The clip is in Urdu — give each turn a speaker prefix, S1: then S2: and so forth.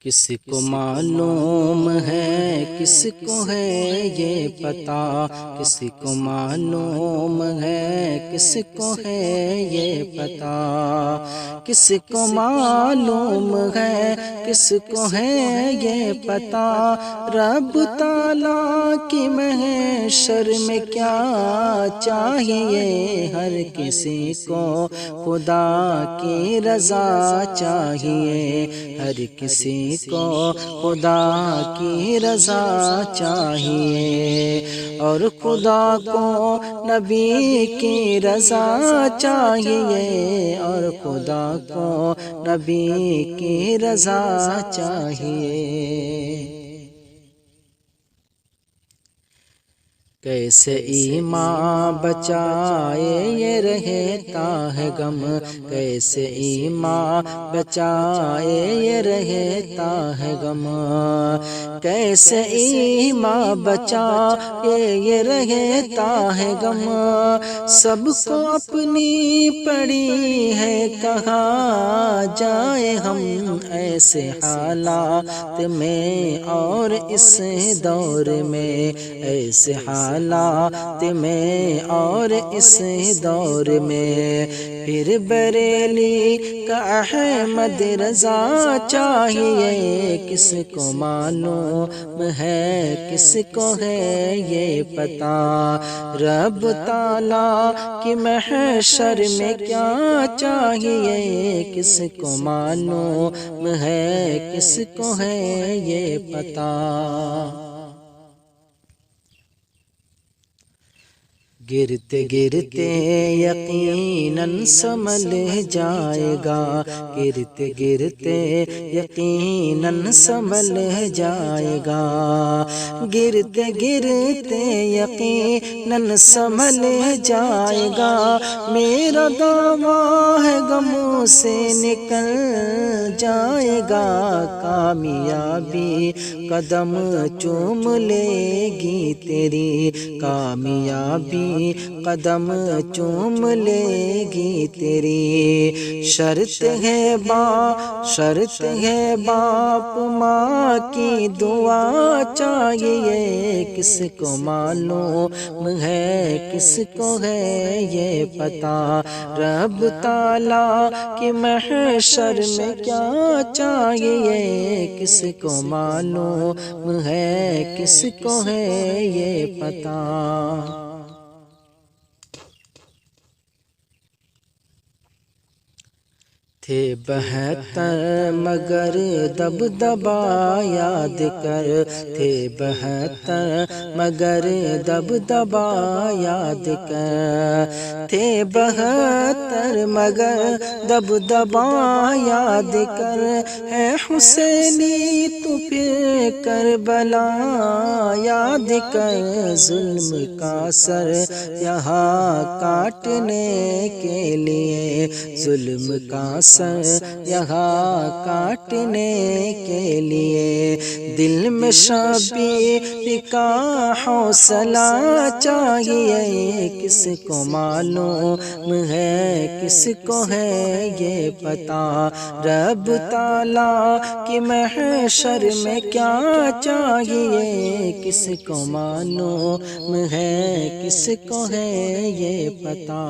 S1: کس کو معلوم ہے کس کو ہے یہ پتہ، کس کو معلوم ہے کس کو ہے یہ پتہ، کس کو معلوم ہے کس کو ہے یہ پتہ، رب تعالیٰ کی محشر میں کیا چاہیے، ہر کسی کو خدا کی رضا چاہیے، ہر کسی کو خدا کی رضا چاہیے، اور خدا کو نبی کی رضا چاہیے، اور خدا کو نبی کی رضا چاہیے۔ کیسے ایمان بچائے یہ رہتا ہے غم، کیسے ایمان بچائے یہ رہتا ہے غم، کیسے ایمان بچائے یہ رہتا ہے غم، سب کو اپنی پڑی ہے کہاں جائے ہم، ایسے حالات میں اور اس دور میں، ایسے حالات میں اور اس دور میں، پھر بریلی کا احمد رضا چاہیے، کس کو معلوم ہے کس کو ہے یہ پتہ، رب تعالیٰ کی محشر میں کیا چاہیے، کس کو معلوم ہے کس کو ہے یہ پتہ۔ گرتے گرتے یقیناً سنبھل جائے گا، گرتے گرتے یقیناً سنبھل جائے گا، گرتے گرتے یقیناً سنبھل جائے گا، میرا دعویٰ ہے غموں سے نکل جائے گا، کامیابی قدم چوم لے گی تیری، کامیابی قدم چوم لے گی تیری، شرط ہے شرط ہے باپ ماں کی دعا چاہیے، کس کو معلوم ہے کس کو ہے یہ پتہ، رب تعالیٰ کی محشر میں کیا چاہیے، کس کو معلوم ہے کس کو ہے یہ پتہ۔ تھے 72 مگر دبدبا یاد کر، تھے 72 مگر دبدبا یاد کر، تھے 72 مگر دبدبا یاد کر، ہے حسینی تو پھر کربلا یاد کر، ظلم کا سر یہاں کاٹنے کے لیے، ظلم کا سر یہاں کاٹنے کے لیے، دل میں شبیر کا حوصلہ چاہیے، کس کو معلوم ہے کس کو ہے یہ پتہ، رب تعالیٰ کی محشر میں کیا چاہیے، کس کو معلوم ہے کس کو ہے یہ پتہ۔